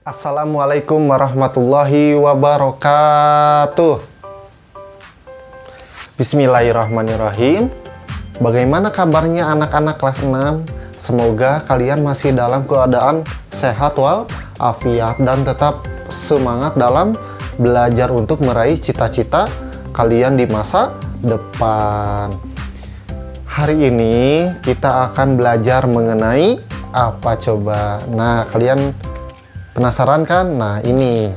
Assalamualaikum warahmatullahi wabarakatuh. Bismillahirrahmanirrahim. Bagaimana kabarnya anak-anak kelas 6? Semoga kalian masih dalam keadaan sehat walafiat dan tetap semangat dalam belajar untuk meraih cita-cita kalian di masa depan. Hari ini kita akan belajar mengenai apa coba? Nah, kalian penasaran kan? Nah, ini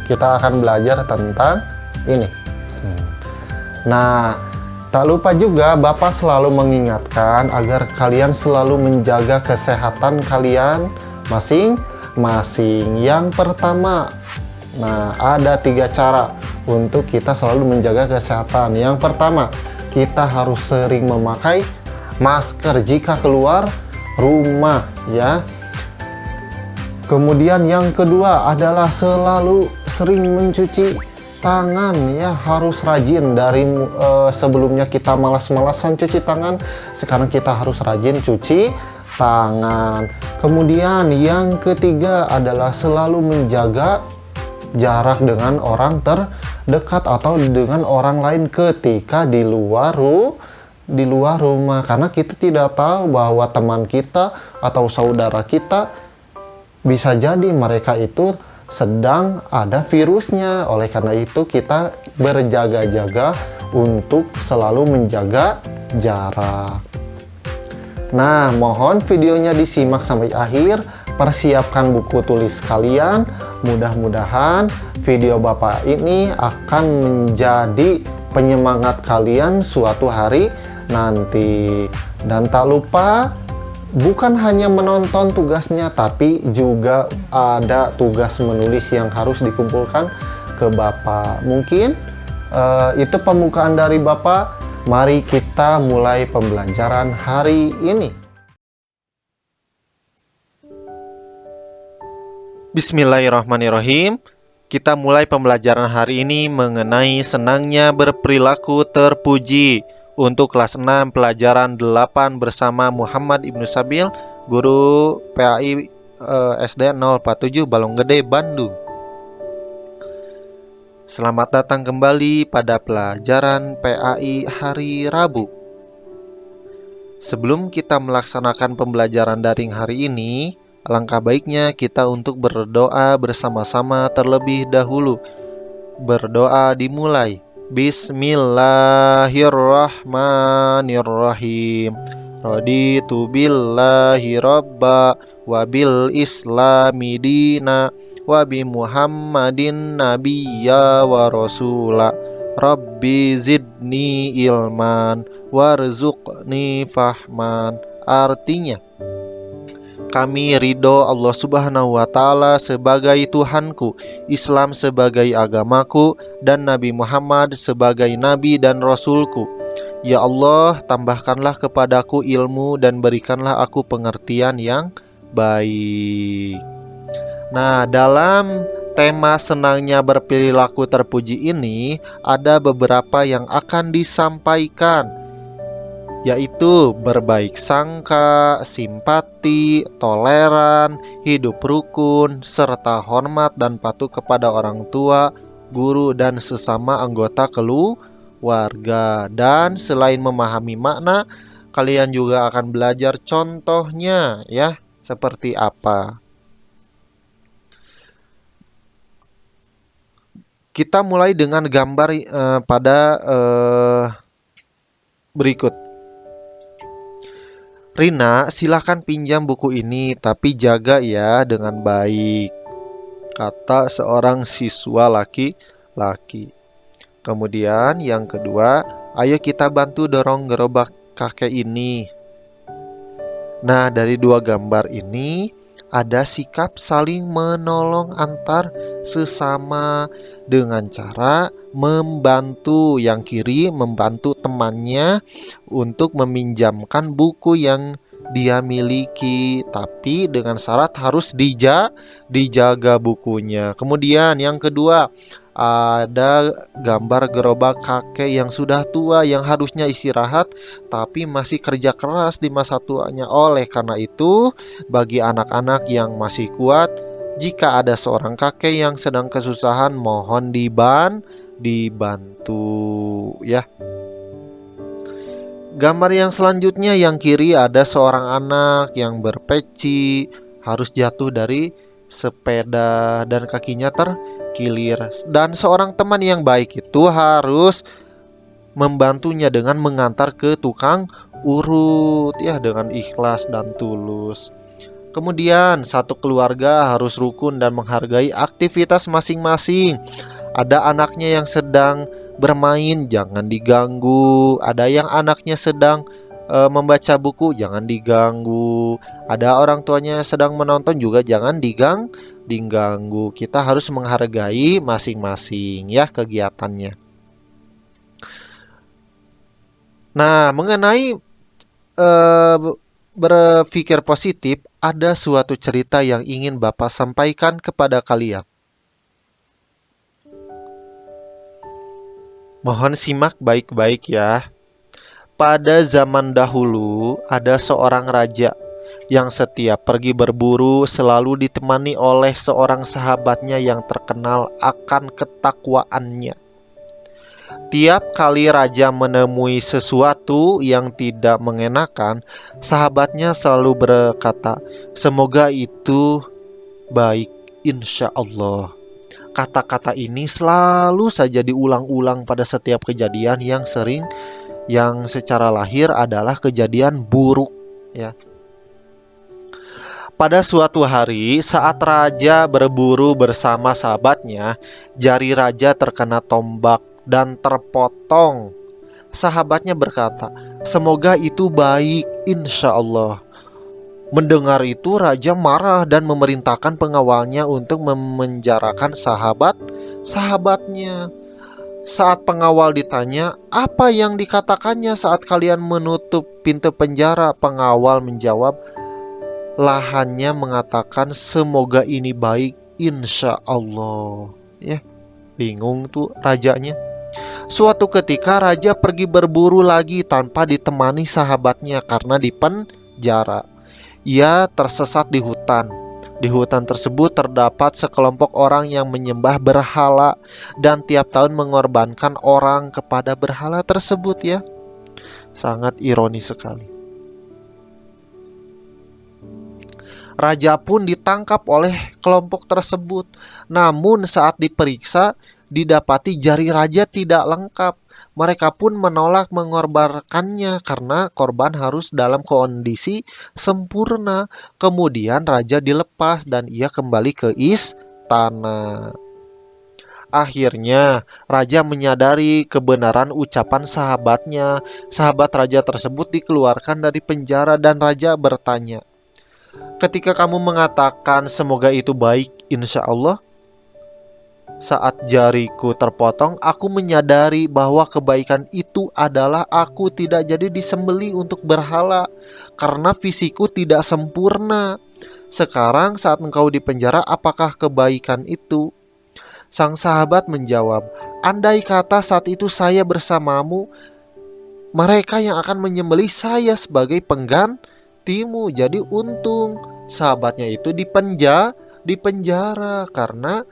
kita akan belajar tentang ini. Nah, tak lupa juga Bapak selalu mengingatkan agar kalian selalu menjaga kesehatan kalian masing-masing. Yang pertama, nah, ada 3 cara untuk kita selalu menjaga kesehatan. Yang pertama, kita harus sering memakai masker jika keluar rumah, ya. Kemudian yang kedua adalah selalu sering mencuci tangan, ya, harus rajin. Dari sebelumnya kita malas-malasan cuci tangan, sekarang kita harus rajin cuci tangan. Kemudian yang ketiga adalah selalu menjaga jarak dengan orang terdekat atau dengan orang lain ketika di luar rumah, karena kita tidak tahu bahwa teman kita atau saudara kita bisa jadi mereka itu sedang ada virusnya. Oleh karena itu kita berjaga-jaga untuk selalu menjaga jarak. Nah, mohon videonya disimak sampai akhir. Persiapkan buku tulis kalian. Mudah-mudahan video Bapak ini akan menjadi penyemangat kalian suatu hari nanti. Dan tak lupa, bukan hanya menonton tugasnya, tapi juga ada tugas menulis yang harus dikumpulkan ke Bapak. Mungkin itu pembukaan dari Bapak. Mari kita mulai pembelajaran hari ini. Bismillahirrahmanirrahim. Kita mulai pembelajaran hari ini mengenai senangnya berperilaku terpuji. Untuk kelas 6 pelajaran 8 bersama Muhammad Ibnu Sabil, guru PAI SD 047 Balonggede, Bandung. Selamat datang kembali pada pelajaran PAI hari Rabu. Sebelum kita melaksanakan pembelajaran daring hari ini, alangkah baiknya kita untuk berdoa bersama-sama terlebih dahulu. Berdoa dimulai. Bismillahirrahmanirrahim. Raditu billahi robba wa bil islami dina wa bi muhammadin nabiyya wa rasula. Rabbi zidni ilman warzuqni fahman. Artinya, kami ridho Allah Subhanahu wa Ta'ala sebagai Tuhanku, Islam sebagai agamaku, dan Nabi Muhammad sebagai Nabi dan Rasulku. Ya Allah, tambahkanlah kepadaku ilmu dan berikanlah aku pengertian yang baik. Nah, dalam tema senangnya berperilaku terpuji ini, ada beberapa yang akan disampaikan, yaitu berbaik sangka, simpati, toleran, hidup rukun, serta hormat dan patuh kepada orang tua, guru, dan sesama anggota keluarga. Dan selain memahami makna, kalian juga akan belajar contohnya, ya, seperti apa. Kita mulai dengan gambar pada berikut. Rina, silahkan pinjam buku ini, tapi jaga ya dengan baik, kata seorang siswa laki-laki. Kemudian yang kedua, ayo kita bantu dorong gerobak kakek ini. Nah, dari 2 gambar ini ada sikap saling menolong antar sesama dengan cara membantu. Yang kiri membantu temannya untuk meminjamkan buku yang dia miliki, tapi dengan syarat harus dijaga bukunya. Kemudian yang kedua, Ada gambar gerobak kakek yang sudah tua yang harusnya istirahat tapi masih kerja keras di masa tuanya. Oleh karena itu, bagi anak-anak yang masih kuat, jika ada seorang kakek yang sedang kesusahan, mohon dibantu ya. Gambar yang selanjutnya yang kiri ada seorang anak yang berpeci harus jatuh dari sepeda dan kakinya terkilir, dan seorang teman yang baik itu harus membantunya dengan mengantar ke tukang urut ya, dengan ikhlas dan tulus. Kemudian satu keluarga harus rukun dan menghargai aktivitas masing-masing. Ada anaknya yang sedang bermain, jangan diganggu. Ada yang anaknya sedang membaca buku, jangan diganggu. Ada orang tuanya sedang menonton juga jangan diganggu. Kita harus menghargai masing-masing ya kegiatannya. Nah, mengenai berpikir positif, ada suatu cerita yang ingin Bapak sampaikan kepada kalian. Mohon simak baik-baik ya. Pada zaman dahulu, ada seorang raja yang setiap pergi berburu selalu ditemani oleh seorang sahabatnya yang terkenal akan ketakwaannya. Tiap kali raja menemui sesuatu yang tidak mengenakan, sahabatnya selalu berkata, "Semoga itu baik, insya Allah." Kata-kata ini selalu saja diulang-ulang pada setiap kejadian yang secara lahir adalah kejadian buruk ya. Pada suatu hari saat raja berburu bersama sahabatnya, jari raja terkena tombak dan terpotong. Sahabatnya berkata, "Semoga itu baik, insya Allah." Mendengar itu raja marah dan memerintahkan pengawalnya untuk memenjarakan sahabatnya. Saat pengawal ditanya, "Apa yang dikatakannya saat kalian menutup pintu penjara?" Pengawal menjawab, "Lahannya mengatakan semoga ini baik, insya Allah." Ya, bingung tuh rajanya. Suatu ketika raja pergi berburu lagi tanpa ditemani sahabatnya karena di penjara. Ia tersesat di hutan. Di hutan tersebut terdapat sekelompok orang yang menyembah berhala dan tiap tahun mengorbankan orang kepada berhala tersebut ya. Sangat ironis sekali. Raja pun ditangkap oleh kelompok tersebut. Namun saat diperiksa, didapati jari raja tidak lengkap. Mereka pun menolak mengorbankannya karena korban harus dalam kondisi sempurna. Kemudian raja dilepas dan ia kembali ke istana. Akhirnya raja menyadari kebenaran ucapan sahabatnya. Sahabat raja tersebut dikeluarkan dari penjara dan raja bertanya, "Ketika kamu mengatakan semoga itu baik, insya Allah, saat jariku terpotong, aku menyadari bahwa kebaikan itu adalah aku tidak jadi disembelih untuk berhala karena fisikku tidak sempurna. Sekarang saat engkau di penjara, apakah kebaikan itu?" Sang sahabat menjawab, "Andai kata saat itu saya bersamamu, mereka yang akan menyembelih saya sebagai penggantimu." Jadi untung sahabatnya itu dipenjara karena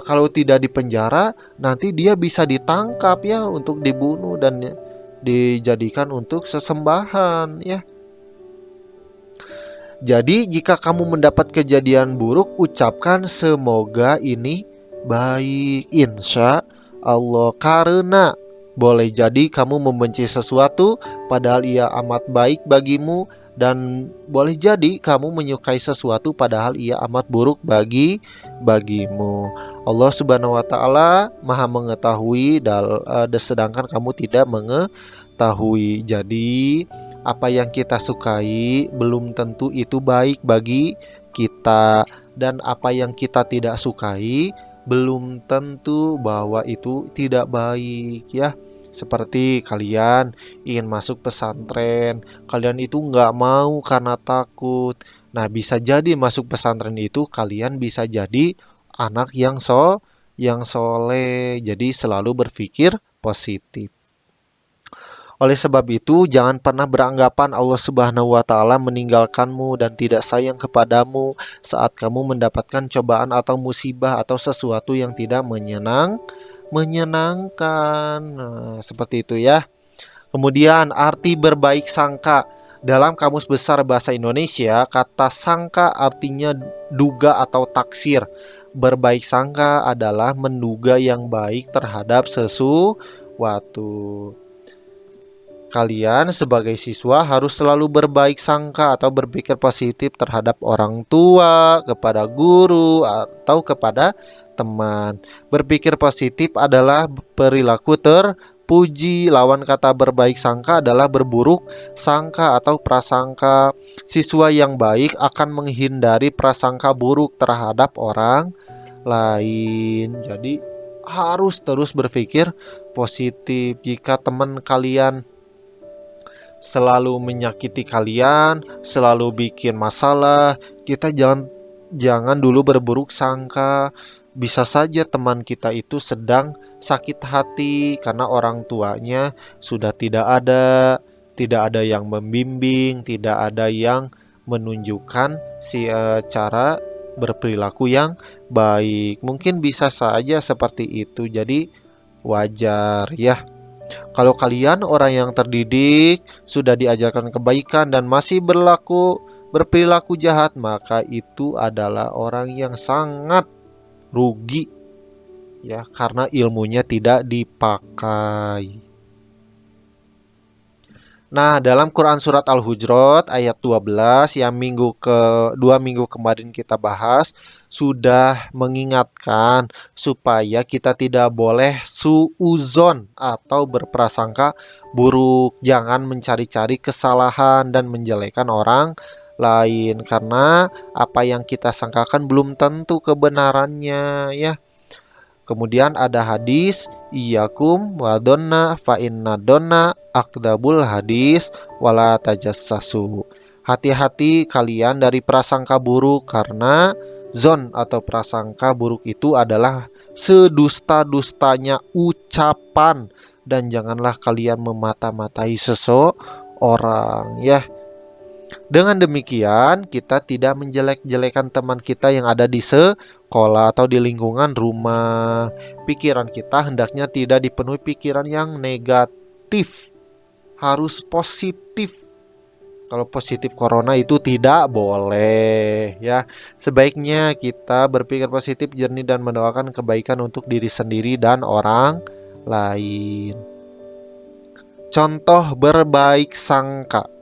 kalau tidak di penjara nanti dia bisa ditangkap ya untuk dibunuh dan dijadikan untuk sesembahan ya. Jadi jika kamu mendapat kejadian buruk, ucapkan semoga ini baik, insya Allah, karena boleh jadi kamu membenci sesuatu padahal ia amat baik bagimu, dan boleh jadi kamu menyukai sesuatu padahal ia amat buruk bagimu. Allah Subhanahu wa taala Maha mengetahui sedangkan kamu tidak mengetahui. Jadi apa yang kita sukai belum tentu itu baik bagi kita, dan apa yang kita tidak sukai belum tentu bahwa itu tidak baik ya. Seperti kalian ingin masuk pesantren, kalian itu nggak mau karena takut. Nah, bisa jadi masuk pesantren itu kalian bisa jadi anak yang yang soleh. Jadi selalu berpikir positif. Oleh sebab itu, jangan pernah beranggapan Allah Subhanahu wa Ta'ala meninggalkanmu dan tidak sayang kepadamu saat kamu mendapatkan cobaan atau musibah atau sesuatu yang tidak menyenangkan. Nah, seperti itu ya. Kemudian arti berbaik sangka. Dalam Kamus Besar Bahasa Indonesia, kata sangka artinya duga atau taksir. Berbaik sangka adalah menduga yang baik terhadap sesuatu. Kalian sebagai siswa harus selalu berbaik sangka atau berpikir positif terhadap orang tua, kepada guru, atau kepada teman. Berpikir positif adalah perilaku terpuji. Lawan kata berbaik sangka adalah berburuk sangka atau prasangka. Siswa yang baik akan menghindari prasangka buruk terhadap orang lain. Jadi harus terus berpikir positif. Jika teman kalian selalu menyakiti kalian, selalu bikin masalah, kita jangan dulu berburuk sangka. Bisa saja teman kita itu sedang sakit hati karena orang tuanya sudah tidak ada yang membimbing, tidak ada yang menunjukkan cara berperilaku yang baik. Mungkin bisa saja seperti itu. Jadi wajar ya. Kalau kalian orang yang terdidik, sudah diajarkan kebaikan dan masih berperilaku jahat, maka itu adalah orang yang sangat rugi ya, karena ilmunya tidak dipakai. Nah, dalam Quran surat Al-Hujurat ayat 12 yang dua minggu kemarin kita bahas sudah mengingatkan supaya kita tidak boleh suuzon atau berprasangka buruk. Jangan mencari-cari kesalahan dan menjelekkan orang lain karena apa yang kita sangkakan belum tentu kebenarannya ya. Kemudian ada hadis iyakum wa donna fa inna donna akdabul hadis wala tajassasu. Hati-hati kalian dari prasangka buruk karena zon atau prasangka buruk itu adalah sedusta-dustanya ucapan dan janganlah kalian memata-matai seseorang ya. Dengan demikian kita tidak menjelek-jelekan teman kita yang ada di sekolah atau di lingkungan rumah. Pikiran kita hendaknya tidak dipenuhi pikiran yang negatif, harus positif. Kalau positif corona itu tidak boleh ya. Sebaiknya kita berpikir positif, jernih dan mendoakan kebaikan untuk diri sendiri dan orang lain. Contoh berbaik sangka,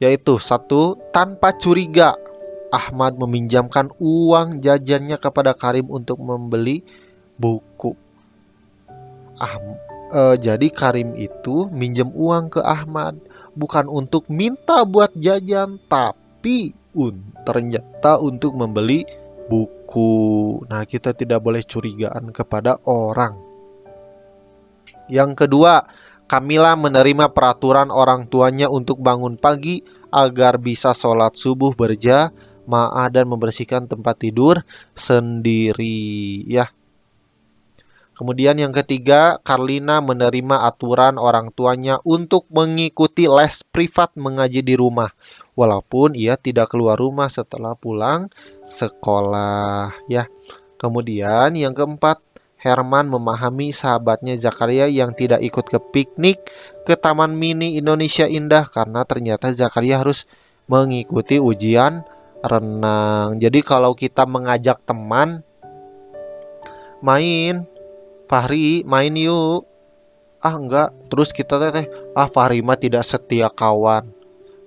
yaitu 1. Tanpa curiga Ahmad meminjamkan uang jajannya kepada Karim untuk membeli buku. Jadi Karim itu minjem uang ke Ahmad bukan untuk minta buat jajan, tapi ternyata untuk membeli buku. Nah, kita tidak boleh curigaan kepada orang. Yang kedua, Kamila menerima peraturan orang tuanya untuk bangun pagi agar bisa sholat subuh berjamaah dan membersihkan tempat tidur sendiri ya. Kemudian yang ketiga, Karlina menerima aturan orang tuanya untuk mengikuti les privat mengaji di rumah walaupun ia tidak keluar rumah setelah pulang sekolah ya. Kemudian yang keempat, Herman memahami sahabatnya Zakaria yang tidak ikut ke piknik ke Taman Mini Indonesia Indah karena ternyata Zakaria harus mengikuti ujian renang. Jadi kalau kita mengajak teman main, Fahri main yuk, enggak, terus kita Fahri mah tidak setia kawan,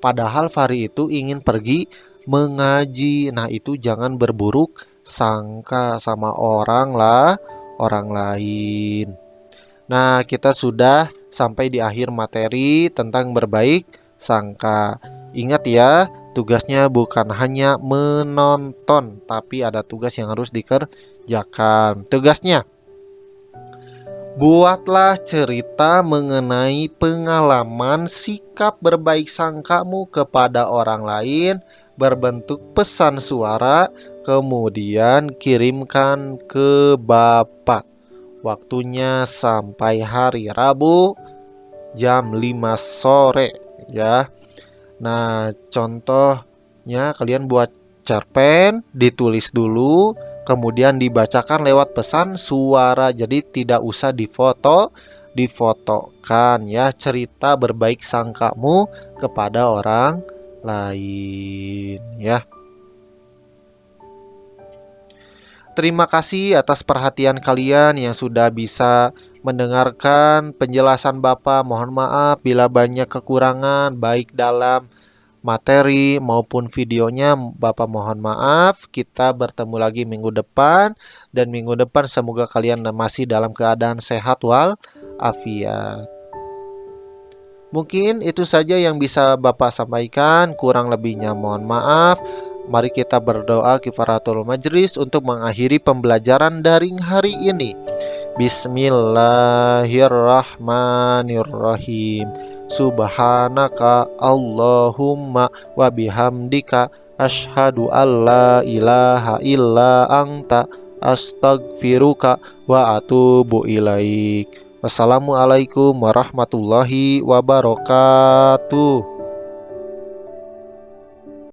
padahal Fahri itu ingin pergi mengaji. Nah, itu jangan berburuk sangka sama orang lain. Nah, kita sudah sampai di akhir materi tentang berbaik sangka. Ingat ya, tugasnya bukan hanya menonton, tapi ada tugas yang harus dikerjakan. Tugasnya, buatlah cerita mengenai pengalaman sikap berbaik sangkamu kepada orang lain berbentuk pesan suara kemudian kirimkan ke Bapak. Waktunya sampai hari Rabu jam 5 sore ya. Nah, contohnya kalian buat cerpen, ditulis dulu, kemudian dibacakan lewat pesan suara. Jadi tidak usah difotokan ya, cerita berbaik sangkamu kepada orang lain ya. Terima kasih atas perhatian kalian yang sudah bisa mendengarkan penjelasan Bapak. Mohon maaf bila banyak kekurangan baik dalam materi maupun videonya. Bapak mohon maaf. Kita bertemu lagi minggu depan, dan minggu depan semoga kalian masih dalam keadaan sehat walafiat. Mungkin itu saja yang bisa Bapak sampaikan, kurang lebihnya mohon maaf. Mari kita berdoa kifaratul majlis untuk mengakhiri pembelajaran daring hari ini. Bismillahirrahmanirrahim. Subhanaka Allahumma wa bihamdika asyhadu alla ilaha illa anta astaghfiruka wa atubu ilaik. Wassalamualaikum warahmatullahi wabarakatuh.